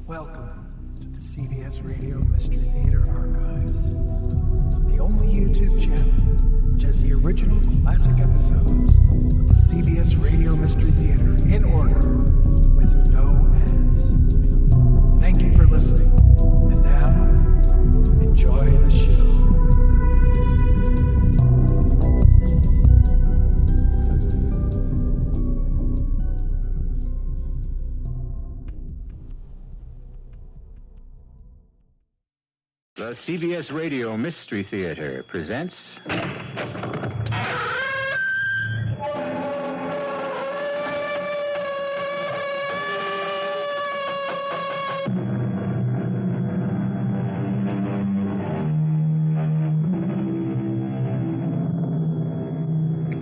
Welcome to the CBS Radio Mystery Theater Archives, the only YouTube channel which has the original classic episodes of the CBS Radio Mystery Theater in order with no ads. Thank you for listening, and now, enjoy the show. The CBS Radio Mystery Theater presents...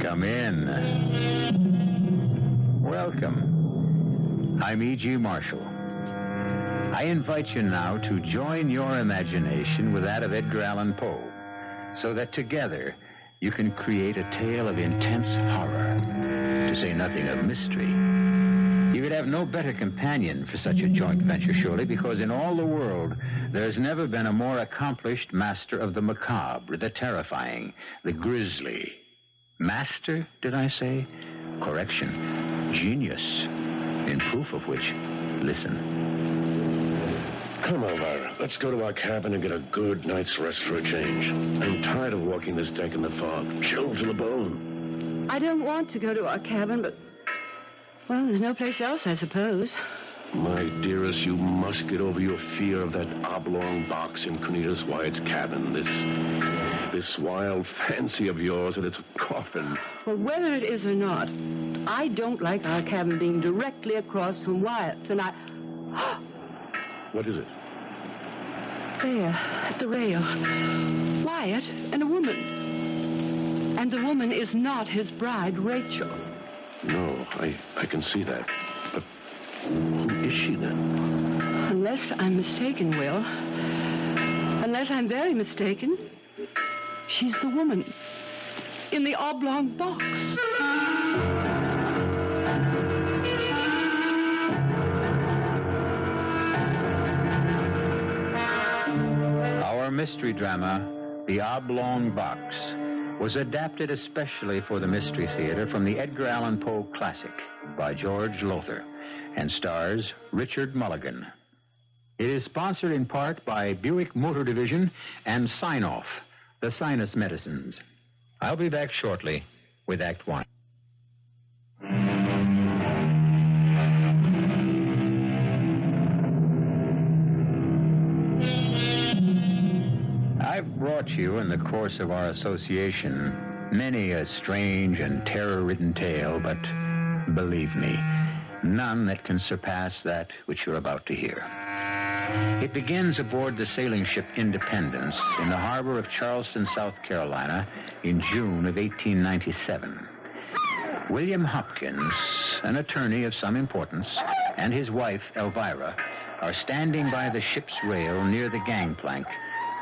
Come in. Welcome. I'm E.G. Marshall. I invite you now to join your imagination with that of Edgar Allan Poe, so that together you can create a tale of intense horror, to say nothing of mystery. You could have no better companion for such a joint venture, surely, because in all the world there's never been a more accomplished master of the macabre, the terrifying, the grisly. Master, did I say? Correction. Genius. In proof of which, listen. Come on, Elvira. Let's go to our cabin and get a good night's rest for a change. I'm tired of walking this deck in the fog. Chilled to the bone. I don't want to go to our cabin, but... well, there's no place else, I suppose. My dearest, you must get over your fear of that oblong box in Cornelius Wyatt's cabin. This wild fancy of yours that it's a coffin. Well, whether it is or not, I don't like our cabin being directly across from Wyatt's, and I... What is it? There, at the rail. Wyatt and a woman. And the woman is not his bride, Rachel. No, I can see that. But who is she then? Unless I'm mistaken, Will. Unless I'm very mistaken, she's the woman in the oblong box. Our mystery drama, The Oblong Box, was adapted especially for the Mystery Theater from the Edgar Allan Poe classic by George Lowther and stars Richard Mulligan. It is sponsored in part by Buick Motor Division and Sign-Off, the sinus medicines. I'll be back shortly with Act One. I've brought you in the course of our association many a strange and terror-ridden tale, but believe me, none that can surpass that which you're about to hear. It begins aboard the sailing ship Independence in the harbor of Charleston, South Carolina, in June of 1897. William Hopkins, an attorney of some importance, and his wife, Elvira, are standing by the ship's rail near the gangplank,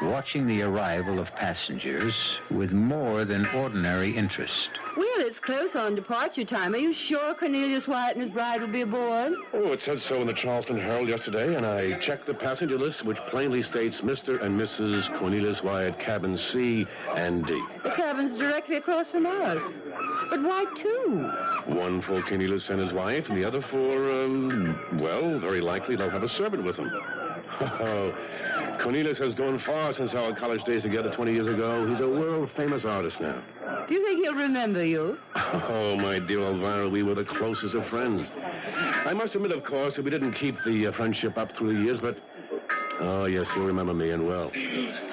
watching the arrival of passengers with more than ordinary interest. Will, it's close on departure time. Are you sure Cornelius Wyatt and his bride will be aboard? Oh, it said so in the Charleston Herald yesterday, and I checked the passenger list, which plainly states Mr. and Mrs. Cornelius Wyatt, cabin C and D. The cabin's directly across from ours. But why two? One for Cornelius and his wife, and the other for, well, very likely they'll have a servant with them. Oh, Cornelius has gone far since our college days together 20 years ago. He's a world-famous artist now. Do you think he'll remember you? Oh, my dear Elvira, we were the closest of friends. I must admit, of course, that we didn't keep the friendship up through the years, but... oh, yes, you'll remember me, and well.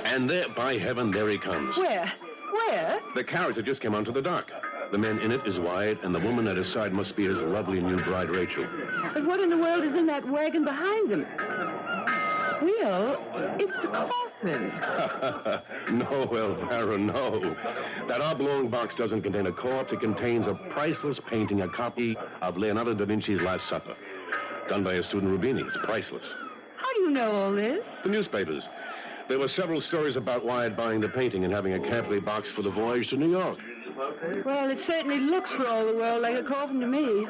And there, by heaven, there he comes. Where? Where? The carriage that just came onto the dock. The man in it is Wyatt, and the woman at his side must be his lovely new bride, Rachel. But what in the world is in that wagon behind them? Will, it's the coffin. No, Elvira, no. That oblong box doesn't contain a corpse. It contains a priceless painting, a copy of Leonardo da Vinci's Last Supper, done by his student Rubini. It's priceless. How do you know all this? The newspapers. There were several stories about Wyatt buying the painting and having a carefully boxed for the voyage to New York. Well, it certainly looks for all the world like a coffin to me.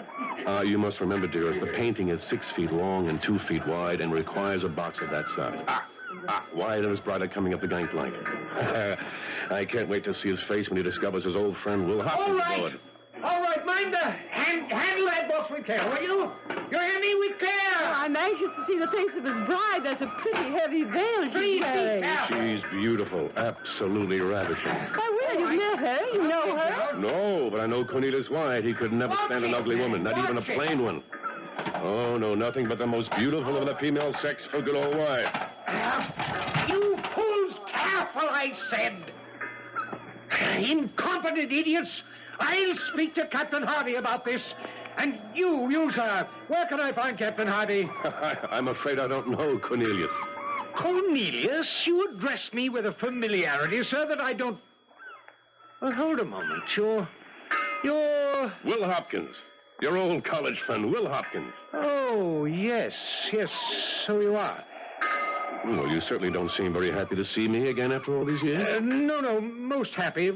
You must remember, dearest, the painting is 6 feet long and 2 feet wide and requires a box of that size. Wyatt and his bride are coming up the gangplank. I can't wait to see his face when he discovers his old friend Will Hopkins aboard. All right, mind handle that box with care, will you? You hear me? With care. Oh, I'm anxious to see the face of his bride. That's a pretty heavy veil she's wearing. She's beautiful, absolutely ravishing. Why, Will, you've met her. You know her. No, but I know Cornelius Wyatt. He could never stand an ugly woman, not even a plain one. Oh, no, nothing but the most beautiful of the female sex for good old Wyatt. You fools, careful, I said. Incompetent idiots. I'll speak to Captain Hardy about this. And you, sir, where can I find Captain Hardy? I'm afraid I don't know, Cornelius. Cornelius? You address me with a familiarity, sir, that I don't... Well, hold a moment. You're... Will Hopkins. Your old college friend, Will Hopkins. Oh, yes, so you are. Well, you certainly don't seem very happy to see me again after all these years. No, most happy.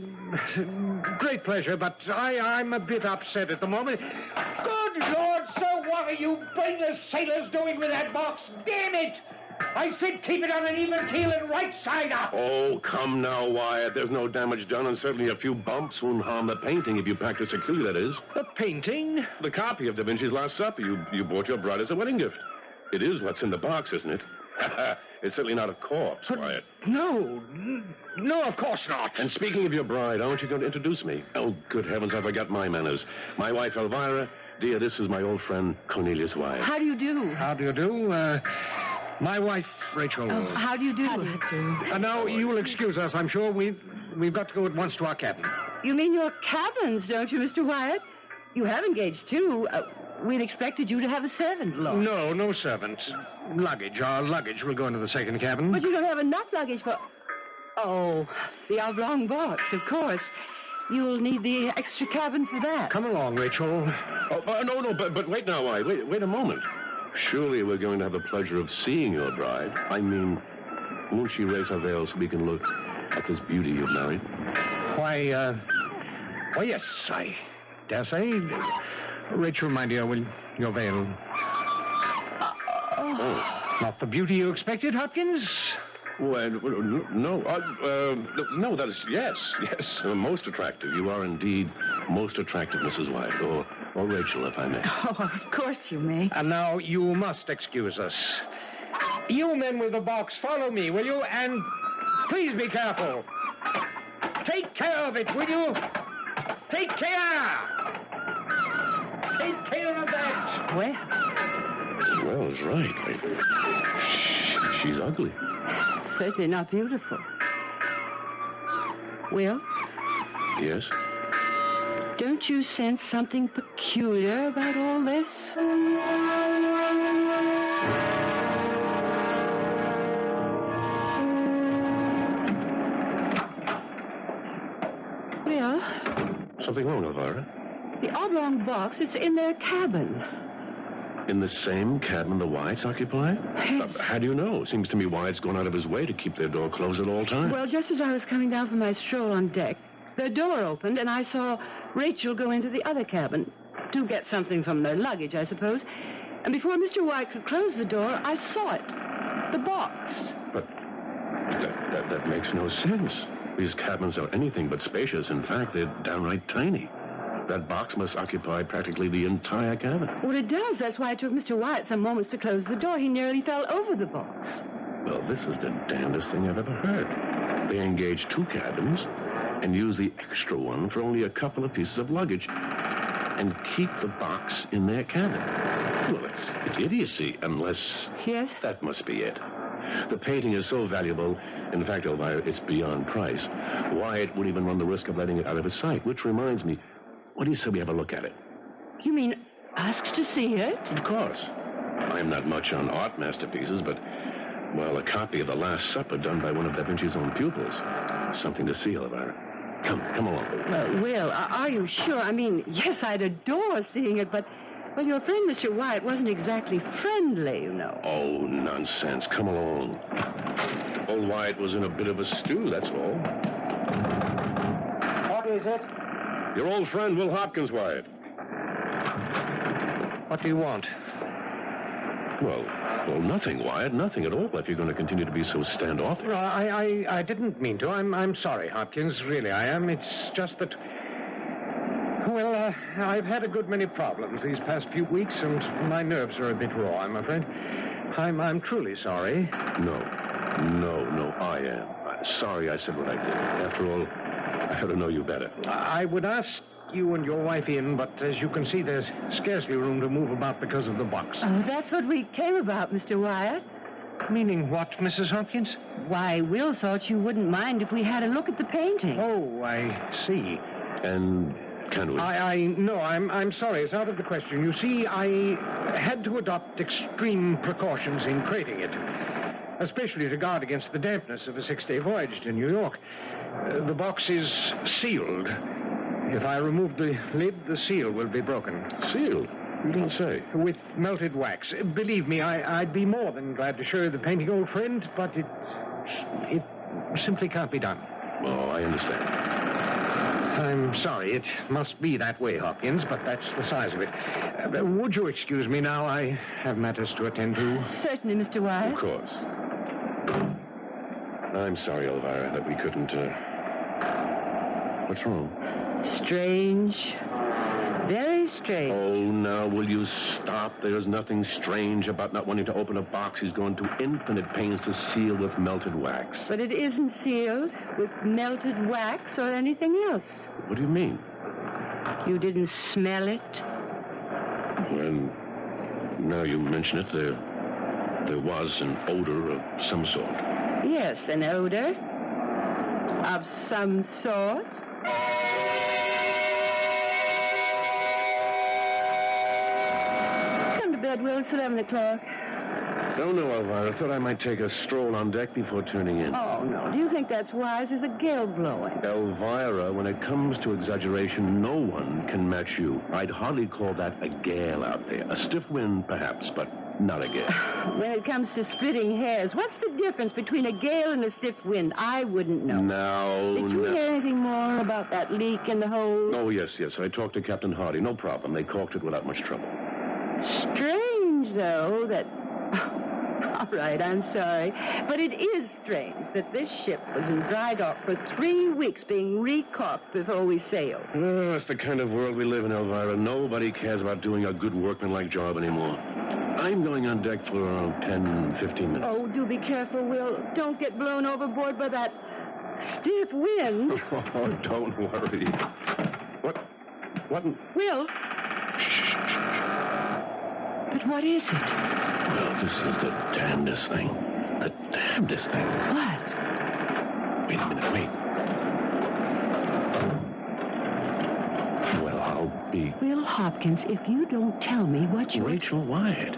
Great pleasure, but I'm a bit upset at the moment. Good Lord, sir, what are you brainless sailors doing with that box? Damn it! I said keep it on an even keel and right side up. Oh, come now, Wyatt. There's no damage done, and certainly a few bumps won't harm the painting if you practice securely, that is. The painting? The copy of Da Vinci's Last Supper you bought your bride as a wedding gift. It is what's in the box, isn't it? It's certainly not a corpse, Wyatt. No, of course not. And speaking of your bride, aren't you going to introduce me? Oh, good heavens, I forgot my manners. My wife, Elvira. Dear, this is my old friend, Cornelius Wyatt. How do you do? How do you do? My wife, Rachel. Oh, how do you do? How do you do? Now, you will excuse us, I'm sure. We've got to go at once to our cabin. You mean your cabins, don't you, Mr. Wyatt? You have engaged, too. We'd expected you to have a servant, Lord. No servants. Luggage. Our luggage will go into the second cabin. But you don't have enough luggage for... Oh, the oblong box, of course. You'll need the extra cabin for that. Come along, Rachel. Oh, no, but wait now, Wyatt. Wait a moment. Surely we're going to have the pleasure of seeing your bride. I mean, won't she raise her veil so we can look at this beauty you've married? Why, yes, I dare say. Rachel, my dear, will your veil... Not the beauty you expected, Hopkins? Well, no, that is, yes, most attractive. You are indeed most attractive, Mrs. Wyatt, or Rachel, if I may. Oh, of course you may. And now you must excuse us. You men with the box, follow me, will you? And please be careful. Take care of it, will you? Take care! Take care of that! Well, it's right. She's ugly. Certainly not beautiful. Will? Yes? Don't you sense something peculiar about all this? Will? Something wrong, Elvira? The oblong box, it's in their cabin. In the same cabin the Wyatts occupy? Yes. How do you know? Seems to me Wyatt's gone out of his way to keep their door closed at all times. Well, just as I was coming down from my stroll on deck, their door opened, and I saw Rachel go into the other cabin to get something from their luggage, I suppose. And before Mr. Wyatt could close the door, I saw it. The box. But that makes no sense. These cabins are anything but spacious. In fact, they're downright tiny. That box must occupy practically the entire cabin. Well, it does. That's why it took Mr. Wyatt some moments to close the door. He nearly fell over the box. Well, this is the damnedest thing I've ever heard. They engage 2 cabins and use the extra one for only a couple of pieces of luggage and keep the box in their cabin. Well, it's idiocy, unless... Yes? That must be it. The painting is so valuable. In fact, Elvira, it's beyond price. Wyatt wouldn't even run the risk of letting it out of his sight, which reminds me... What do you say we have a look at it? You mean ask to see it? Of course. I'm not much on art masterpieces, but, well, a copy of The Last Supper done by one of Da Vinci's own pupils. Something to see, Elvira. Come along. Well, Will, are you sure? I mean, yes, I'd adore seeing it, but, well, your friend Mr. Wyatt wasn't exactly friendly, you know. Oh, nonsense. Come along. Old Wyatt was in a bit of a stew, that's all. What is it? Your old friend, Will Hopkins, Wyatt. What do you want? Well, nothing, Wyatt. Nothing at all, if you're going to continue to be so standoffish. No, I didn't mean to. I'm sorry, Hopkins. Really, I am. It's just that... Well, I've had a good many problems these past few weeks, and my nerves are a bit raw, I'm afraid. I'm truly sorry. No, I am. Sorry I said what I did. After all, I ought to know you better. I would ask you and your wife in, but as you can see, there's scarcely room to move about because of the box. Oh, that's what we came about, Mr. Wyatt. Meaning what, Mrs. Hopkins? Why, Will thought you wouldn't mind if we had a look at the painting. Oh, I see. And can we? No, I'm sorry. It's out of the question. You see, I had to adopt extreme precautions in creating it, especially to guard against the dampness of a 6-day voyage to New York. The box is sealed. If I remove the lid, the seal will be broken. Sealed? You don't say. With melted wax. Believe me, I'd be more than glad to show you the painting, old friend, but it simply can't be done. Oh, I understand. I'm sorry. It must be that way, Hopkins, but that's the size of it. Would you excuse me now? I have matters to attend to. Certainly, Mr. Wyatt. Of course. I'm sorry, Elvira, that we couldn't, What's wrong? Strange. Very strange. Oh, now, will you stop? There's nothing strange about not wanting to open a box he's gone to infinite pains to seal with melted wax. But it isn't sealed with melted wax or anything else. What do you mean? You didn't smell it? Well, now you mention it, there was an odor of some sort. Yes, an odor of some sort. Come to bed, Will. It's 11 o'clock. Don't know, Elvira. I thought I might take a stroll on deck before turning in. Oh, no. Do you think that's wise? There's a gale blowing. Elvira, when it comes to exaggeration, no one can match you. I'd hardly call that a gale out there. A stiff wind, perhaps, but not a gale. When it comes to splitting hairs, what's the difference between a gale and a stiff wind? I wouldn't know. Did you hear anything more about that leak in the hold? Oh, yes. I talked to Captain Hardy. No problem. They caulked it without much trouble. Strange, though, that... All right, I'm sorry. But it is strange that this ship was in dry dock for 3 weeks being recaulked before we sailed. Well, that's the kind of world we live in, Elvira. Nobody cares about doing a good workmanlike job anymore. I'm going on deck for around 10, 15 minutes. Oh, do be careful, Will. Don't get blown overboard by that stiff wind. Oh, don't worry. What? Will? But what is it? Well, this is the damnedest thing. The damnedest thing. What? Wait a minute, wait. Well, I'll be... Will Hopkins, if you don't tell me what you... Rachel Wyatt.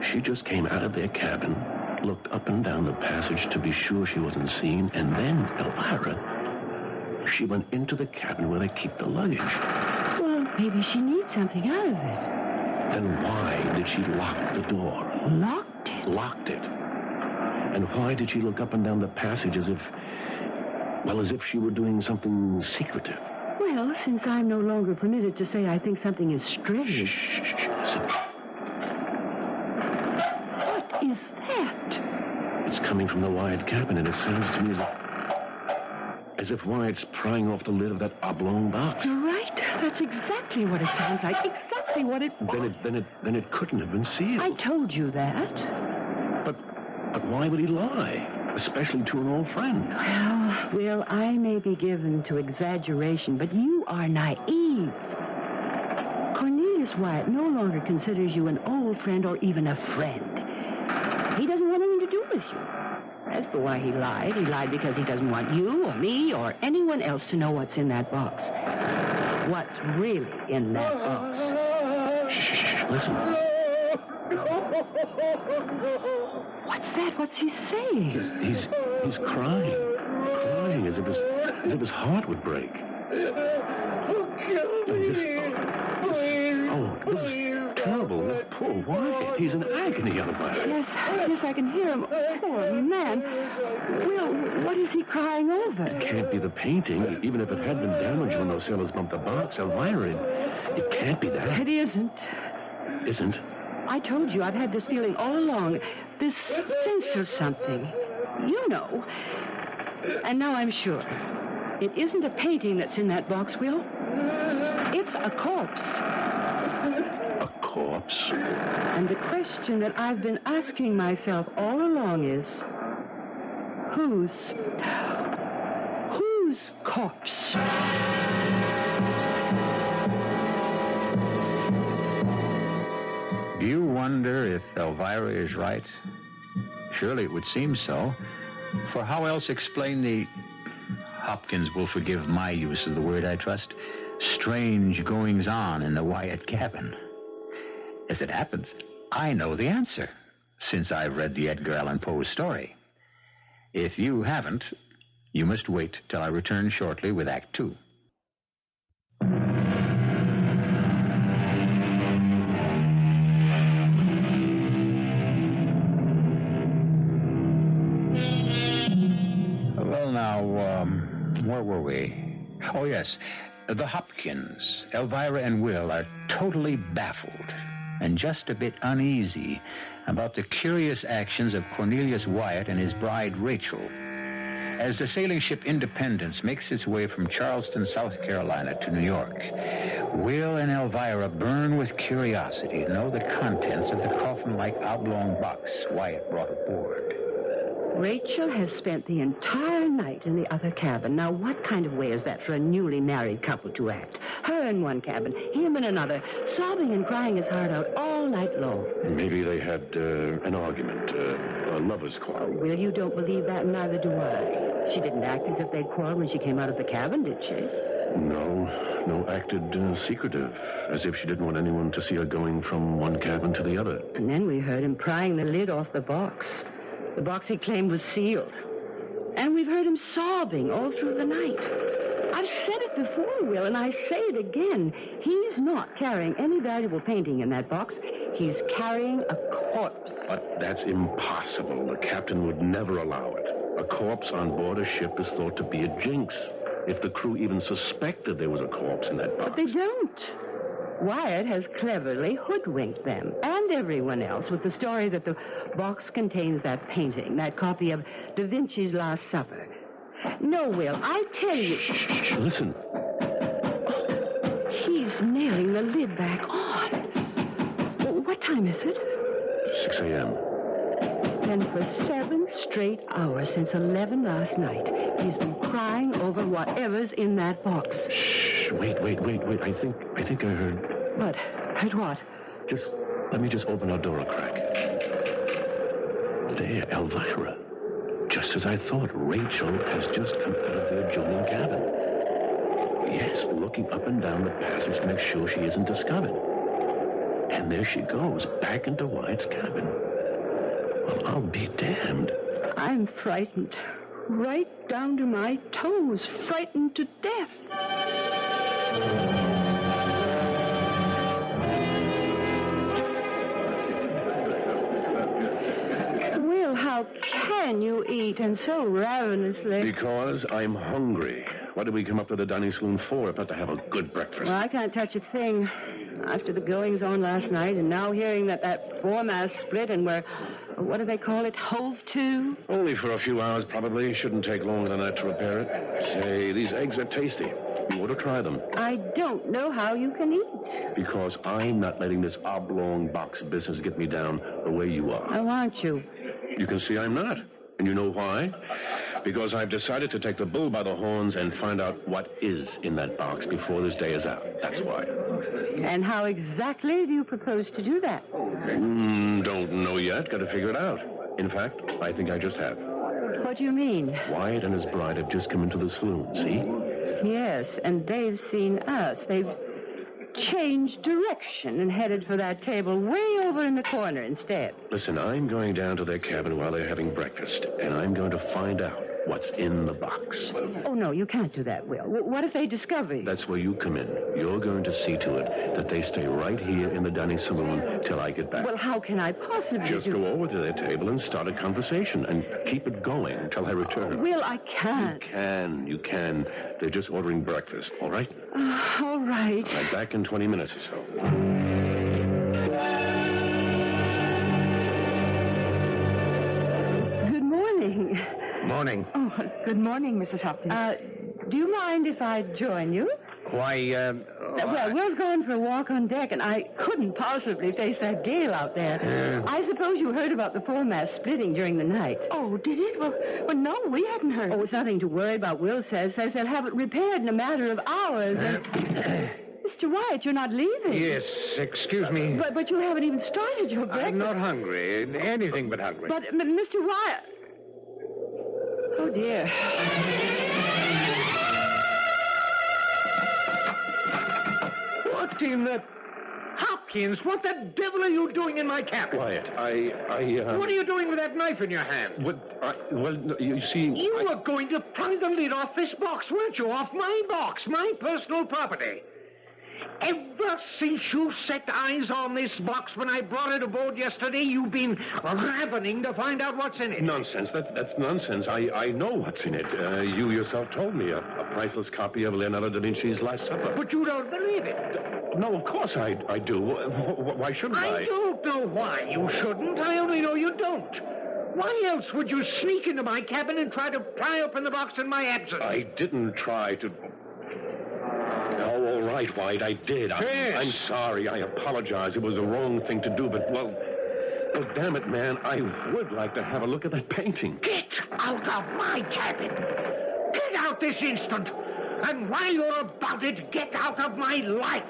She just came out of their cabin, looked up and down the passage to be sure she wasn't seen, and then, Elvira, she went into the cabin where they keep the luggage. Well, maybe she needs something out of it. Then why did she lock the door? Locked it? Locked it. And why did she look up and down the passage as if she were doing something secretive? Well, since I'm no longer permitted to say I think something is strange. Shh. Listen. What is that? It's coming from the Wyatt cabin, and it sounds to me as if Wyatt's prying off the lid of that oblong box. You're right. That's exactly what it sounds like. Exactly what it was. Then it couldn't have been sealed. I told you that. But why would he lie? Especially to an old friend. Well, Will, I may be given to exaggeration, but you are naive. Cornelius Wyatt no longer considers you an old friend or even a friend. He doesn't want anything to do with you. As for why he lied because he doesn't want you or me or anyone else to know what's in that box. What's really in that box. Shh, listen. What's that? What's he saying? He's crying as if his heart would break. Kill me. Please. terrible. Poor Wyatt. He's in agony, Elvira. Yes, I can hear him. Poor man. Will, what is he crying over? It can't be the painting, even if it had been damaged when those sailors bumped the box. Elvira, it can't be that. It isn't. Isn't? I told you I've had this feeling all along. This sense of something. You know. And now I'm sure. It isn't a painting that's in that box, Will. It's a corpse. A corpse? And the question that I've been asking myself all along is, whose corpse? Do you wonder if Elvira is right? Surely it would seem so. For how else explain the... Hopkins will forgive my use of the word, I trust. Strange goings-on in the Wyatt cabin. As it happens, I know the answer, since I've read the Edgar Allan Poe story. If you haven't, you must wait till I return shortly with Act 2. Well, now, where were we? Oh, yes. The Hopkins, Elvira, and Will are totally baffled and just a bit uneasy about the curious actions of Cornelius Wyatt and his bride, Rachel. As the sailing ship Independence makes its way from Charleston, South Carolina to New York, Will and Elvira burn with curiosity to know the contents of the coffin-like oblong box Wyatt brought aboard. Rachel has spent the entire night in the other cabin. Now, what kind of way is that for a newly married couple to act? Her in one cabin, him in another, sobbing and crying his heart out all night long. Maybe they had an argument, a lover's quarrel. Well, you don't believe that, and neither do I. She didn't act as if they'd quarreled when she came out of the cabin, did she? No, acted secretive, as if she didn't want anyone to see her going from one cabin to the other. And then we heard him prying the lid off the box. The box he claimed was sealed. And we've heard him sobbing all through the night. I've said it before, Will, and I say it again. He's not carrying any valuable painting in that box. He's carrying a corpse. But that's impossible. The captain would never allow it. A corpse on board a ship is thought to be a jinx. If the crew even suspected there was a corpse in that box. But they don't. Wyatt has cleverly hoodwinked them and everyone else with the story that the box contains that painting, that copy of Da Vinci's Last Supper. No, Will, I tell you... Shh, listen. He's nailing the lid back on. What time is it? 6 a.m. And for 7 straight hours since 11 last night, he's been crying over whatever's in that box. Shh, wait. I think I heard... What? Heard what? Let me just open our door a crack. There, Elvira. Just as I thought, Rachel has just come out of the adjoining cabin. Yes, looking up and down the passage to make sure she isn't discovered. And there she goes, back into Wyatt's cabin. Well, I'll be damned. I'm frightened. Right down to my toes. Frightened to death. Will, how can you eat, and so ravenously? Because I'm hungry. What did we come up to the dining saloon for if not to have a good breakfast? Well, I can't touch a thing. After the goings-on last night, and now hearing that foremast split and we're, what do they call it, hove to? Only for a few hours, probably. Shouldn't take longer than that to repair it. Say, these eggs are tasty. You ought to try them. I don't know how you can eat. Because I'm not letting this oblong box business get me down the way you are. Oh, aren't you? You can see I'm not. And you know why? Because I've decided to take the bull by the horns and find out what is in that box before this day is out. That's why. And how exactly do you propose to do that? Don't know yet. Got to figure it out. In fact, I think I just have. What do you mean? Wyatt and his bride have just come into the saloon, see? Yes, and they've seen us. They've changed direction and headed for that table way over in the corner instead. Listen, I'm going down to their cabin while they're having breakfast, and I'm going to find out what's in the box. Oh, no, you can't do that, Will. What if they discover you? That's where you come in. You're going to see to it that they stay right here in the dining saloon till I get back. Well, how can I possibly Just go over to their table and start a conversation and keep it going till I return. Will, I can't. You can. They're just ordering breakfast, all right? All right. I'll be back in 20 minutes or so. Good morning. Morning. Oh, good morning, Mrs. Hopkins. Do you mind if I join you? Why, Well, Will's going for a walk on deck, and I couldn't possibly face that gale out there. I suppose you heard about the foremast splitting during the night. Oh, did it? Well, no, we hadn't heard. Oh, it's nothing to worry about, Will says they'll have it repaired in a matter of hours. Mr. Wyatt, you're not leaving. Yes, excuse me. But you haven't even started your breakfast. I'm not hungry. Anything but hungry. But, Mr. Wyatt... Oh, dear. What in the... Hopkins, what the devil are you doing in my cabin? Quiet. What are you doing with that knife in your hand? You see... You were going to pry the lid off this box, weren't you? Off my box, my personal property. Ever since you set eyes on this box when I brought it aboard yesterday, you've been ravening to find out what's in it. Nonsense. That's nonsense. I know what's in it. You yourself told me. A priceless copy of Leonardo da Vinci's Last Supper. But you don't believe it. No, of course I do. Why shouldn't I? I don't know why you shouldn't. I only know you don't. Why else would you sneak into my cabin and try to pry open the box in my absence? I didn't try to... Oh, all right, White, I did. I'm sorry. I apologize. It was the wrong thing to do, but, well, damn it, man, I would like to have a look at that painting. Get out of my cabin! Get out this instant! And while you're about it, get out of my life!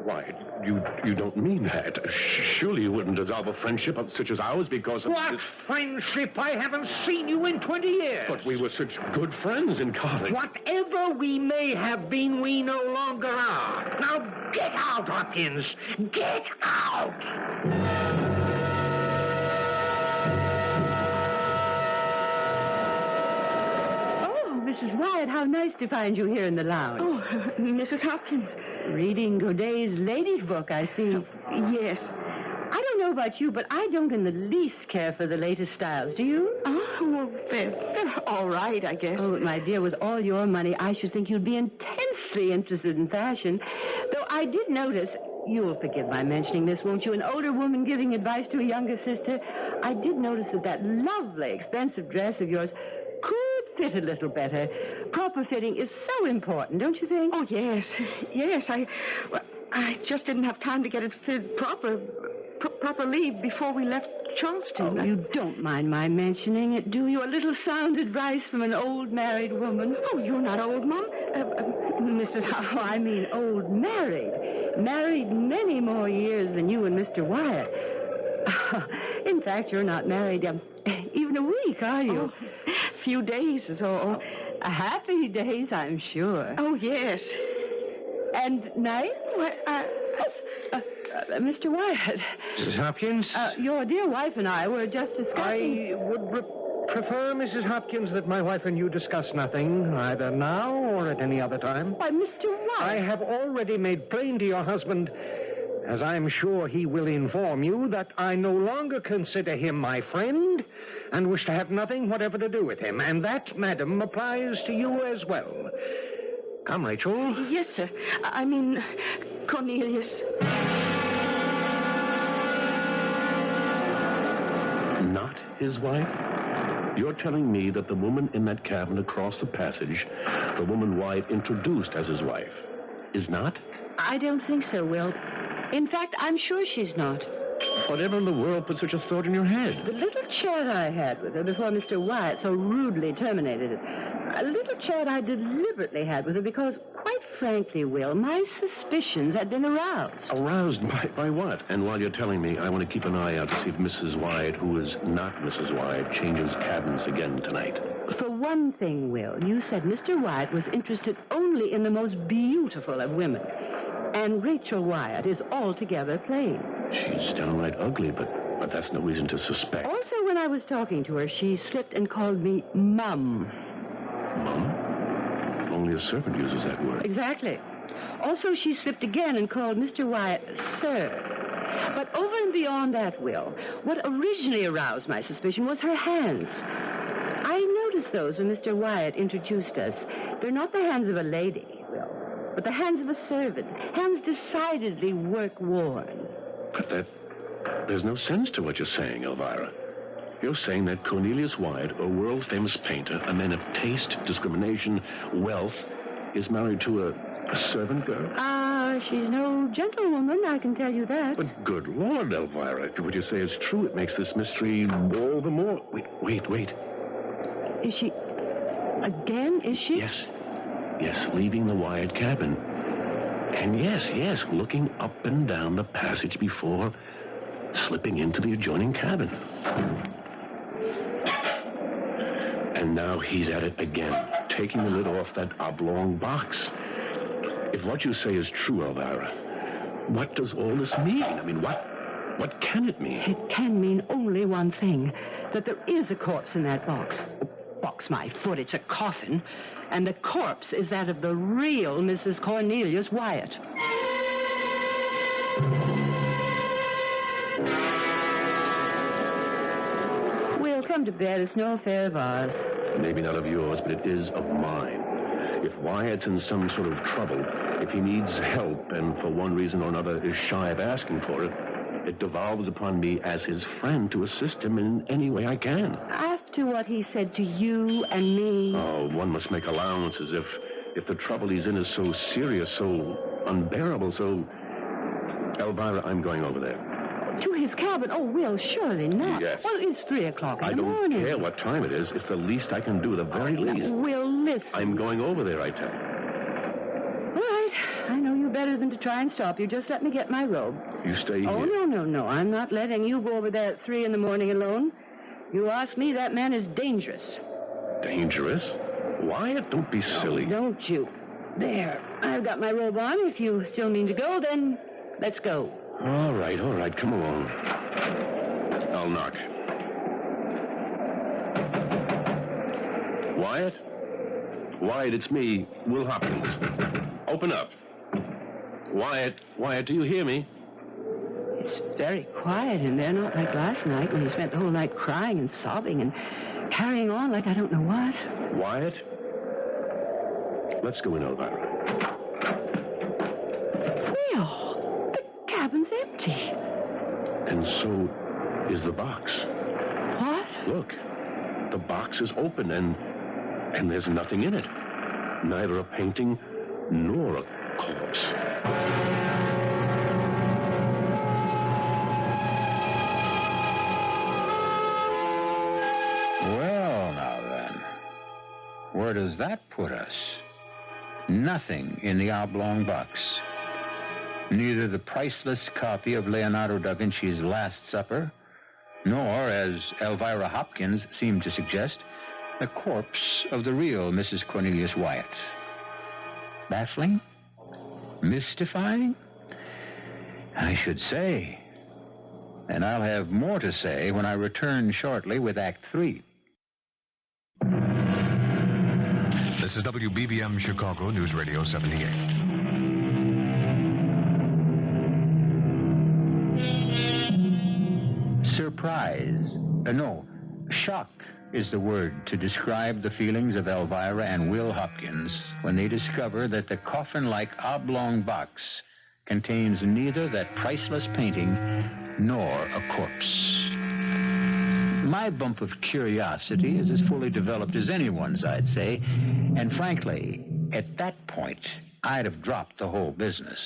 Why, you don't mean that. Surely you wouldn't dissolve a friendship such as ours because of... What friendship? I haven't seen you in 20 years. But we were such good friends in college. Whatever we may have been, we no longer are. Now get out, Hopkins! Get out! Mrs. Wyatt, how nice to find you here in the lounge. Oh, Mrs. Hopkins. Reading Godey's ladies' book, I see. Yes. I don't know about you, but I don't in the least care for the latest styles. Do you? Oh, well, they're all right, I guess. Oh, my dear, with all your money, I should think you'd be intensely interested in fashion. Though I did notice... You'll forgive my mentioning this, won't you? An older woman giving advice to a younger sister. I did notice that lovely, expensive dress of yours could fit a little better. Proper fitting is so important, don't you think? Oh, yes. Yes, I just didn't have time to get it fitted properly before we left Charleston. Oh, you don't mind my mentioning it, do you? A little sound advice from an old married woman. Oh, you're not old, Mom. Mrs. Howe, I mean old married. Married many more years than you and Mr. Wyatt. In fact, you're not married even a week, are you? Oh, a few days is all. Happy days, I'm sure. Oh, yes. And night? Mr. Wyatt. Mrs. Hopkins? Your dear wife and I were just discussing... I would prefer, Mrs. Hopkins, that my wife and you discuss nothing, either now or at any other time. Why, Mr. Wyatt... I have already made plain to your husband, as I'm sure he will inform you, that I no longer consider him my friend and wish to have nothing whatever to do with him. And that, madam, applies to you as well. Come, Rachel. Yes, sir. I mean, Cornelius. Not his wife? You're telling me that the woman in that cabin across the passage, the woman Wyatt introduced as his wife, is not? I don't think so, Will. In fact, I'm sure she's not. Whatever in the world put such a thought in your head? The little chat I had with her before Mr. Wyatt so rudely terminated it. A little chat I deliberately had with her because, quite frankly, Will, my suspicions had been aroused. Aroused by what? And while you're telling me, I want to keep an eye out to see if Mrs. Wyatt, who is not Mrs. Wyatt, changes cabins again tonight. For one thing, Will, you said Mr. Wyatt was interested only in the most beautiful of women. And Rachel Wyatt is altogether plain. She's downright ugly, but that's no reason to suspect. Also, when when I was talking to her, she slipped and called me Mum. Mum? Only a servant uses that word. Exactly. Also, she slipped again and called Mr. Wyatt Sir. But over and beyond that, Will, what originally aroused my suspicion was her hands. I noticed those when Mr. Wyatt introduced us. They're not the hands of a lady, Will, but the hands of a servant. Hands decidedly work-worn. But there's no sense to what you're saying, Elvira. You're saying that Cornelius Wyatt, a world-famous painter, a man of taste, discrimination, wealth, is married to a servant girl? She's no gentlewoman, I can tell you that. But good Lord, Elvira, if what you say is true, it makes this mystery all the more... Wait. Is she... Again, is she? Yes, leaving the Wyatt cabin. And yes, looking up and down the passage before slipping into the adjoining cabin. And now he's at it again, taking the lid off that oblong box. If what you say is true, Elvira, what does all this mean? I mean, what can it mean? It can mean only one thing, that there is a corpse in that box. Box my foot, it's a coffin. And the corpse is that of the real Mrs. Cornelius Wyatt. We'll come to bed. It's no affair of ours. Maybe not of yours, but it is of mine. If Wyatt's in some sort of trouble, if he needs help and for one reason or another is shy of asking for it, it devolves upon me as his friend to assist him in any way I can. After what he said to you and me... Oh, one must make allowances if the trouble he's in is so serious, so unbearable, so... Elvira, I'm going over there. To his cabin? Oh, Will, surely not. Yes. Well, it's 3 o'clock in the morning. I don't care what time it is. It's the least I can do, the very least. Will, listen. I'm going over there, I tell you. All right. I know you better than to try and stop you. Just let me get my robe. You stay here. Oh, no. I'm not letting you go over there at 3 in the morning alone. You ask me, that man is dangerous. Dangerous? Wyatt, don't be silly. Oh, don't you? There. I've got my robe on. If you still mean to go, then let's go. All right. Come along. I'll knock. Wyatt, it's me, Will Hopkins. Open up. Wyatt, do you hear me? It's very quiet in there, not like last night when he spent the whole night crying and sobbing and carrying on like I don't know what. Wyatt, let's go in, Elvira. Will, the cabin's empty. And so is the box. What? Look, the box is open and there's nothing in it. Neither a painting nor a corpse. Well, now then, where does that put us? Nothing in the oblong box. Neither the priceless copy of Leonardo da Vinci's Last Supper, nor, as Elvira Hopkins seemed to suggest, the corpse of the real Mrs. Cornelius Wyatt. Baffling? Mystifying? I should say. And I'll have more to say when I return shortly with Act 3. This is WBBM Chicago News Radio 78. Surprise. Shock is the word to describe the feelings of Elvira and Will Hopkins when they discover that the coffin-like oblong box contains neither that priceless painting nor a corpse. My bump of curiosity is as fully developed as anyone's, I'd say, and frankly, at that point, I'd have dropped the whole business.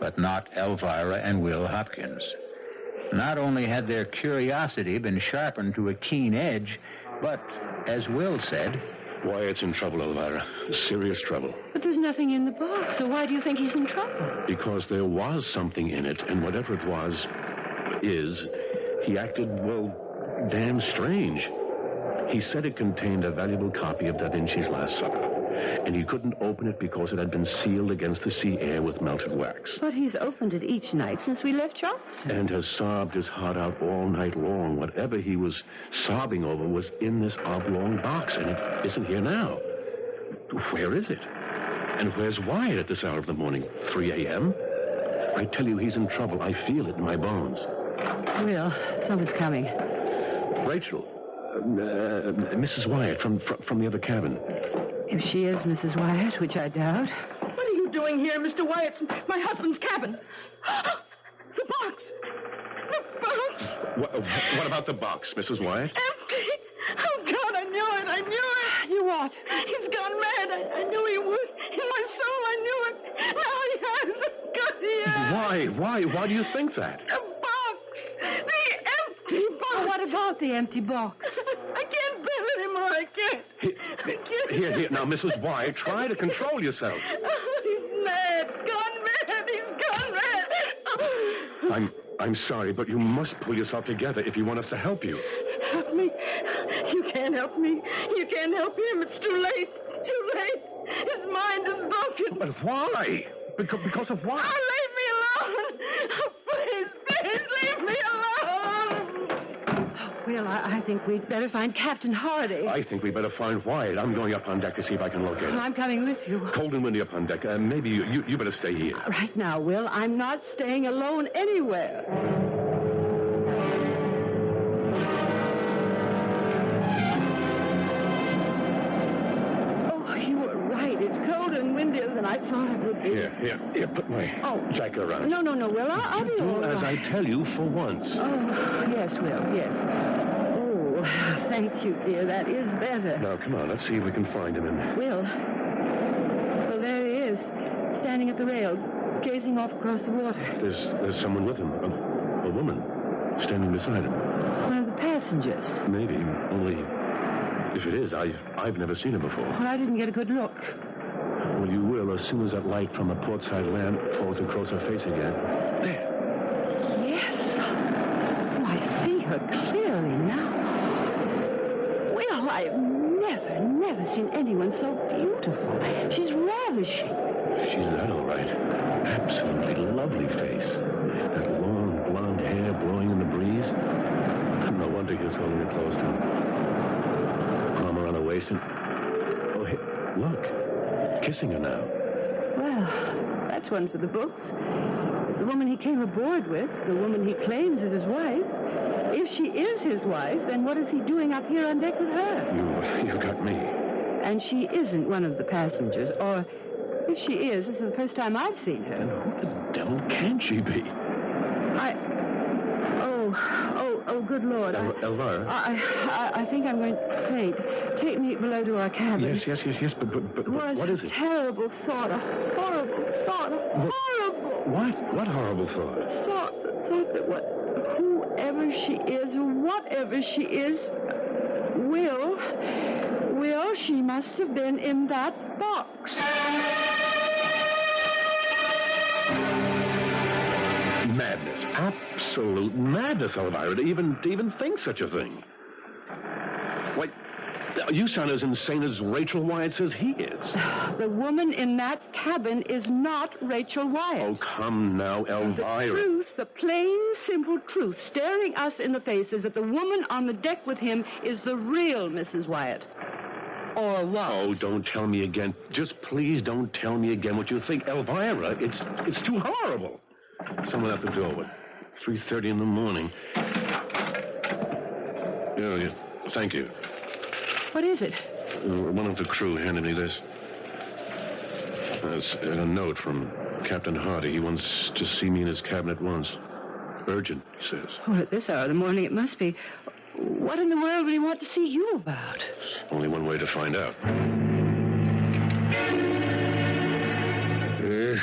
But not Elvira and Will Hopkins. Not only had their curiosity been sharpened to a keen edge, but, as Will said... Wyatt's in trouble, Elvira. Serious trouble. But there's nothing in the box, so why do you think he's in trouble? Because there was something in it, and whatever it was, he acted, well, damn strange. He said it contained a valuable copy of Da Vinci's Last Supper. and he couldn't open it because it had been sealed against the sea air with melted wax. But he's opened it each night since we left Charleston. And has sobbed his heart out all night long. Whatever he was sobbing over was in this oblong box, and it isn't here now. Where is it? And where's Wyatt at this hour of the morning? 3 a.m.? I tell you, he's in trouble. I feel it in my bones. Will, someone's coming. Rachel, Mrs. Wyatt from the other cabin. If she is Mrs. Wyatt, which I doubt. What are you doing here, Mr. Wyatt's my husband's cabin? The box! The box! What about the box, Mrs. Wyatt? Empty! Oh, God, I knew it! I knew it! You what? He's gone mad. I knew he would. In my soul, I knew it. Now he has. God, he has. Why do you think that? The box! The empty box! What about the empty box? I can't bear it anymore. I can't. Here. Now, Mrs. Wyatt, try to control yourself. He's mad. Gone mad. He's gone mad. I'm sorry, but you must pull yourself together if you want us to help you. Help me. You can't help me. You can't help him. It's too late. It's too late. His mind is broken. But why? Because of what? Oh, leave me alone. Please, leave me alone. Will, I think we'd better find Captain Hardy. I think we better find Wyatt. I'm going up on deck to see if I can locate him. I'm coming with you. Cold and windy up on deck. Maybe you better stay here. Right now, Will, I'm not staying alone anywhere. Oh, you were right. It's cold and windier than I thought it would be. Here, put my jacket around. No, Will, I'll be all Do right. as I tell you for once. Oh, yes, Will, yes. Oh, thank you, dear. That is better. Now, come on, let's see if we can find him. Will. Well, there he is, standing at the rail, gazing off across the water. There's someone with him. A woman standing beside him. One of the passengers. Maybe, only if it is, I've never seen her before. Well, I didn't get a good look. Well, you will as soon as that light from the portside lamp falls across her face again. There. Yes. Oh, I see her clearly now. Will, I've never seen anyone so beautiful. She's ravishing. She's that all right. Absolutely lovely face. That long blonde hair blowing in the breeze. No wonder he was holding her close to him. Arm around her waist and... Oh, hey, look. Kissing her now. Well, that's one for the books. The woman he came aboard with, the woman he claims is his wife. If she is his wife, then what is he doing up here on deck with her? You got me. And she isn't one of the passengers, or if she is, this is the first time I've seen her. And who the devil can she be? Oh, good Lord. Elvira? I think I'm going to faint. Take me below to our cabin. Yes, but what is it? A terrible thought, a horrible thought, What horrible thought? Thought that whoever she is, or whatever she is, Will, she must have been in that box. Madness. Absolute madness, Elvira, to even think such a thing. Why, you sound as insane as Rachel Wyatt says he is. The woman in that cabin is not Rachel Wyatt. Oh, come now, Elvira. The truth, the plain, simple truth, staring us in the face is that the woman on the deck with him is the real Mrs. Wyatt. Or was. Oh, don't tell me again. Just please don't tell me again what you think. Elvira, it's too horrible. Someone at the door. 3:30 in the morning. Yeah, thank you. What is it? One of the crew handed me this. It's a note from Captain Hardy. He wants to see me in his cabin at once. Urgent, he says. Well, at this hour of the morning it must be. What in the world would he want to see you about? Only one way to find out.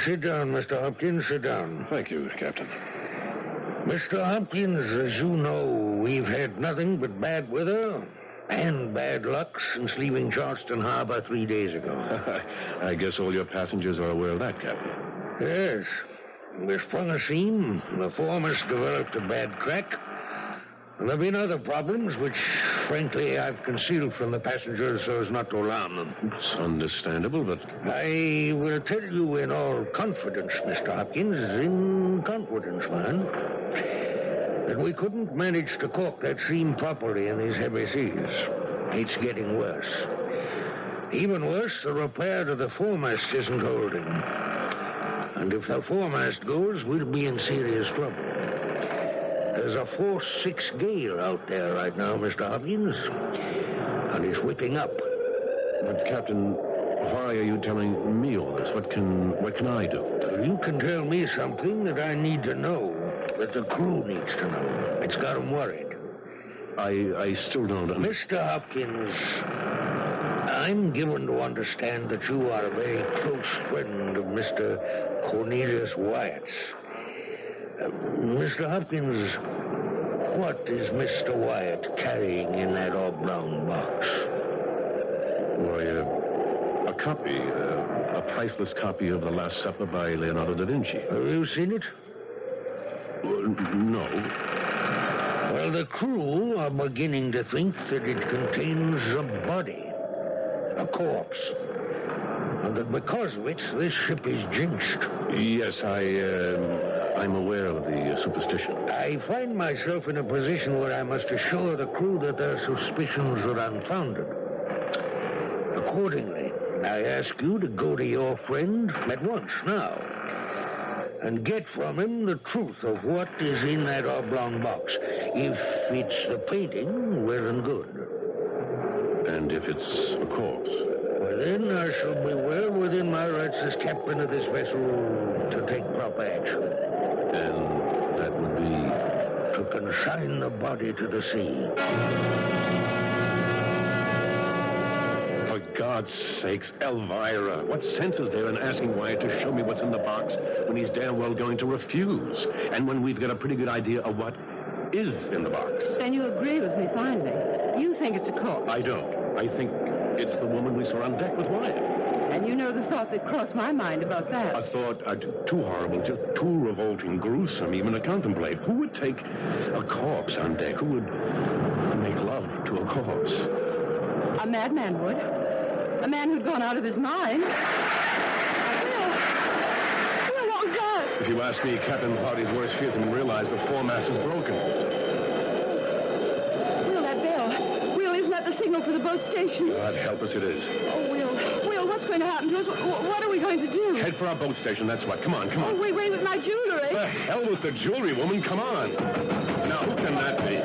Sit down, Mr. Hopkins, sit down. Thank you, Captain. Mr. Hopkins, as you know, we've had nothing but bad weather and bad luck since leaving Charleston Harbor 3 days ago. I guess all your passengers are aware of that, Captain. Yes. We sprung a seam, the foremast developed a bad crack, There have been other problems which, frankly, I've concealed from the passengers so as not to alarm them. It's understandable, but... I will tell you in all confidence, Mr. Hopkins, in confidence, man, that we couldn't manage to caulk that seam properly in these heavy seas. It's getting worse. Even worse, the repair to the foremast isn't holding. And if the foremast goes, we'll be in serious trouble. There's a force 6 gale out there right now, Mr. Hopkins, and it's whipping up. But, Captain, why are you telling me all this? What can I do? You can tell me something that I need to know, that the crew needs to know. It's got them worried. I still don't understand. Mr. Hopkins, I'm given to understand that you are a very close friend of Mr. Cornelius Wyatt's. Mr. Hopkins, what is Mr. Wyatt carrying in that oblong box? Why, a copy, a priceless copy of The Last Supper by Leonardo da Vinci. Have you seen it? No. Well, the crew are beginning to think that it contains a body, a corpse, and that because of it, this ship is jinxed. Yes, I'm aware of the superstition. I find myself in a position where I must assure the crew that their suspicions are unfounded. Accordingly, I ask you to go to your friend at once, now, and get from him the truth of what is in that oblong box. If it's the painting, well and good. And if it's a corpse? Well, then I shall be well within my rights as captain of this vessel to take proper action. And that would be? To consign the body to the sea. For God's sakes, Elvira, what sense is there in asking Wyatt to show me what's in the box when he's damn well going to refuse? And when we've got a pretty good idea of what is in the box? Then you agree with me finally. You think it's a corpse. I don't. I think it's the woman we saw on deck with Wyatt. And you know the thought that crossed my mind about that. A thought too horrible, just too revolting, gruesome even to contemplate. Who would take a corpse on deck? Who would make love to a corpse? A madman would. A man who'd gone out of his mind. Will, what was that? If you ask me, Captain Hardy's worst fears and realize the foremast is broken. Will, that bell. Will, isn't that the signal for the boat station? God help us, it is. Oh, Will, what's going to happen to us? What are we going to do? Head for our boat station, that's what. Come on. Oh, wait, with my jewelry. The hell with the jewelry, woman. Come on. Now, who can that be?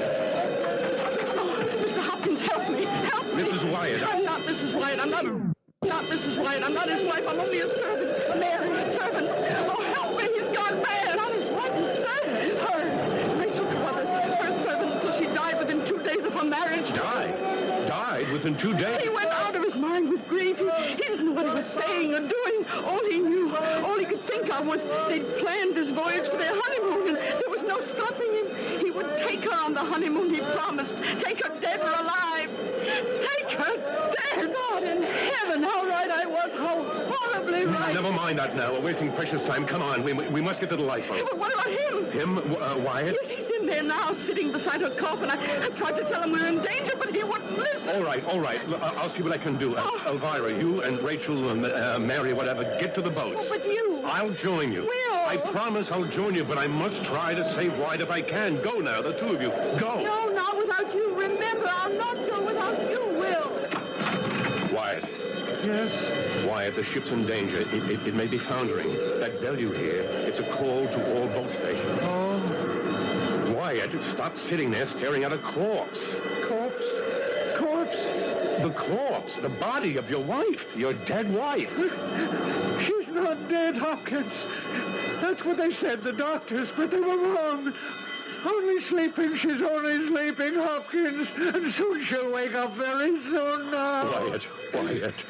Oh, Mr. Hopkins, help me. Help me. Mrs. Wyatt. I'm not Mrs. Wyatt. I'm not Mrs. Wyatt. I'm not his wife. I'm only a servant. A married servant. Oh, help me. He's gone mad. Not his wife. His servant. Her. Rachel's brother. Her servant until she died within 2 days of her marriage. Died within 2 days? He went out of his mind with grief. He didn't know what he was saying or doing. All he knew, all he could think of was they'd planned this voyage for their honeymoon, and there was no stopping him. He would take her on the honeymoon he promised. Take her dead or alive. Take her dead. God in heaven, how right I was. How horribly right. Never mind that now. We're wasting precious time. Come on. We must get to the lifeboat. But what about him? Him? Wyatt? Yes, he's in there now, sitting beside her coffin. I tried to tell him we were in danger, but he wouldn't listen. All right. I'll see what I can do. Elvira, you and Rachel and Mary, whatever, get to the boat. Oh, but you... I'll join you. Will. I promise I'll join you, but I must try to save Wyatt if I can. Go now, the two of you. Go. No, not without you. Remember, I'll not go without you, Will. Wyatt. Yes? Wyatt, the ship's in danger. It may be foundering. That bell you hear, it's a call to all boat stations. Oh, Wyatt, stop sitting there staring at a corpse. corpse? The corpse, the body of your wife, your dead wife. She's not dead, Hopkins. That's what they said, the doctors, but they were wrong. Only sleeping. She's only sleeping, Hopkins. And soon she'll wake up very soon now. Wyatt.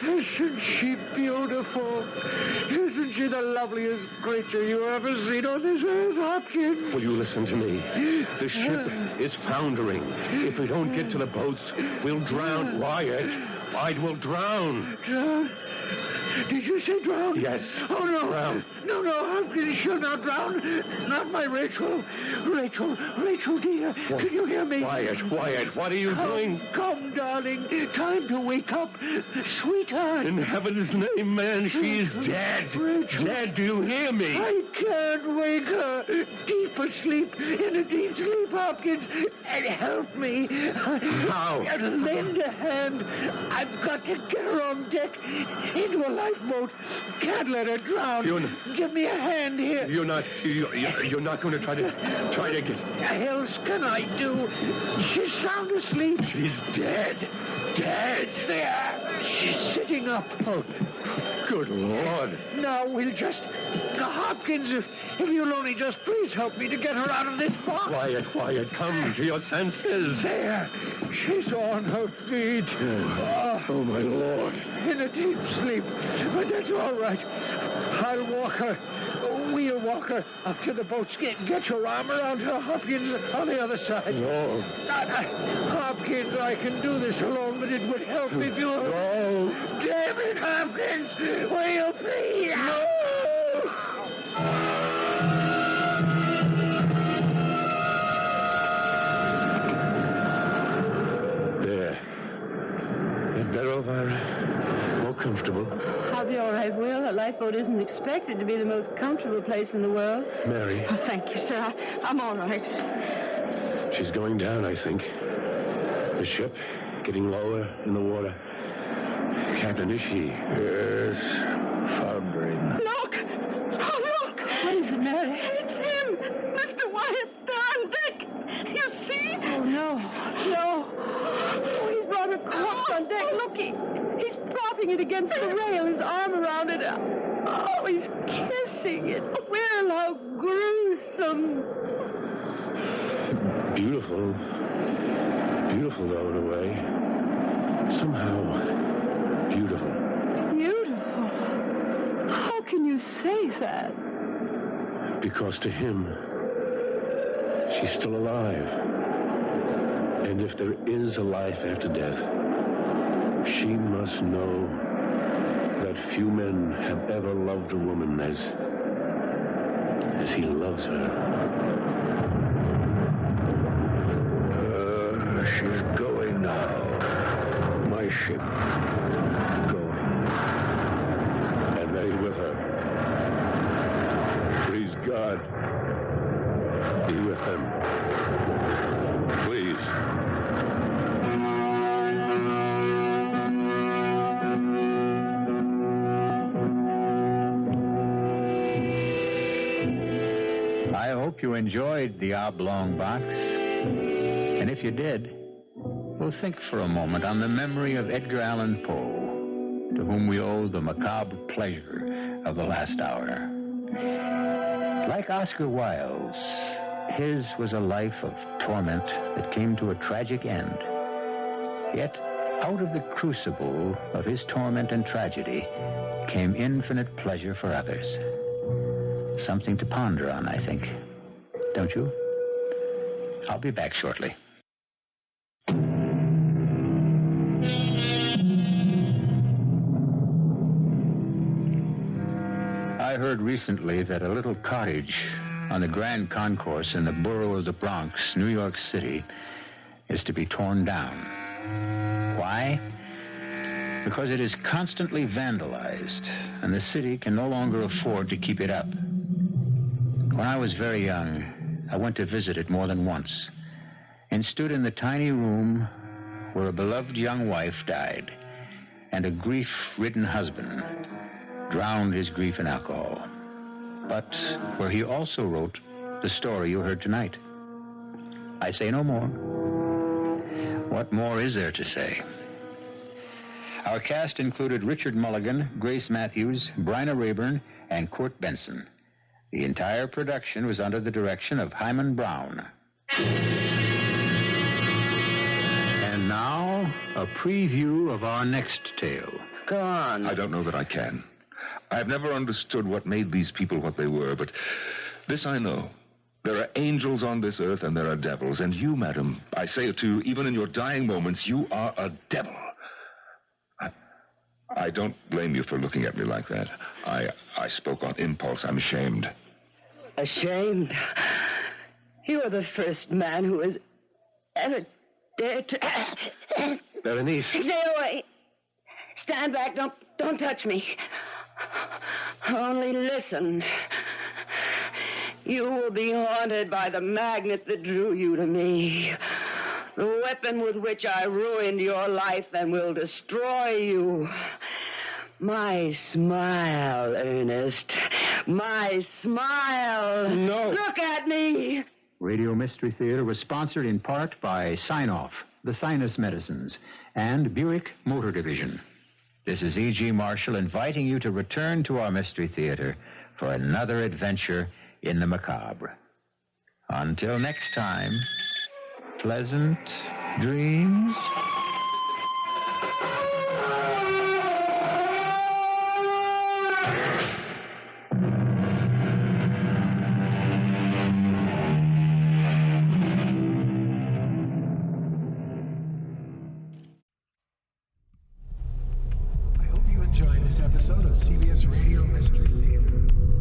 Isn't she beautiful? Isn't she the loveliest creature you ever seen on this earth, Hopkins? Will you listen to me? The ship is foundering. If we don't get to the boats, we'll drown. Wyatt will drown. Did you say drown? Yes. Oh, no. Drown. No, Hopkins, she'll not drown. Not my Rachel. Rachel, dear. Can you hear me? Wyatt, what are you doing? Come, darling. Time to wake up. Sweetheart. In heaven's name, man, she's dead. Rachel. Dead, do you hear me? I can't wake her. Deep asleep, in a deep sleep, Hopkins. And help me. How? Lend a hand. I've got to get her on deck into a lifeboat. Can't let her drown. Give me a hand here. You're not going to try to get... What else can I do? She's sound asleep. She's dead. Dead. There. She's sitting up. Oh, good Lord. Now we'll just... Hopkins, if you'll only just please help me to get her out of this box. Wyatt, come to your senses. There. She's on her feet. Oh, my Lord. In a deep sleep. But that's all right. I'll walk her. We'll walk her up to the boat's gate. Get your arm around her, Hopkins, on the other side. No. Hopkins, I can do this alone, but it would help if you... No. Damn it, Hopkins! Will you please? No! There. Is that over? More comfortable? I'll be all right, Will. A lifeboat isn't expected to be the most comfortable place in the world. Mary. Oh, thank you, sir. I'm all right. She's going down, I think. The ship getting lower in the water. Captain, is she? Yes. Foundering. Look! Oh, look! What is it, Mary? It's him! Mr. Wyatt, there on deck! You see? Oh, no. Oh, he's brought a corpse on deck. Look, he's propping it against the rail, his arm around it. Oh, he's kissing it. Will, how gruesome. Beautiful. Beautiful, though, in a way. Somehow beautiful. Beautiful. How can you say that? Because to him, she's still alive. And if there is a life after death, she must know that few men have ever loved a woman as he loves her. She's going now. My ship. Going. And they with her. Please, God, be with them. Please. I hope you enjoyed the Oblong Box. And if you did, we'll think for a moment on the memory of Edgar Allan Poe, to whom we owe the macabre pleasure of the last hour. Like Oscar Wilde's, his was a life of torment that came to a tragic end. Yet, out of the crucible of his torment and tragedy came infinite pleasure for others. Something to ponder on, I think. Don't you? I'll be back shortly. I heard recently that a little cottage on the Grand Concourse in the borough of the Bronx, New York City, is to be torn down. Why? Because it is constantly vandalized, and the city can no longer afford to keep it up. When I was very young, I went to visit it more than once, and stood in the tiny room where a beloved young wife died, and a grief-ridden husband drowned his grief in alcohol, but where he also wrote the story you heard tonight. I say no more. What more is there to say? Our cast included Richard Mulligan, Grace Matthews, Bryna Raeburn, and Kurt Benson. The entire production was under the direction of Hyman Brown. And now, a preview of our next tale. Go on. I don't know that I can. I've never understood what made these people what they were, but this I know. There are angels on this earth and there are devils, and you, madam, I say it to you, even in your dying moments, you are a devil. I don't blame you for looking at me like that. I spoke on impulse. I'm ashamed. Ashamed? You are the first man who has ever dared to... Berenice. Stay away. Stand back. Don't touch me. Only listen. You will be haunted by the magnet that drew you to me. The weapon with which I ruined your life and will destroy you. My smile, Ernest. My smile. No. Look at me. Radio Mystery Theater was sponsored in part by Sign-Off, the Sinus Medicines, and Buick Motor Division. This is E.G. Marshall inviting you to return to our Mystery Theater for another adventure in the macabre. Until next time, pleasant dreams. I hope you enjoyed this episode of CBS Radio Mystery Theater.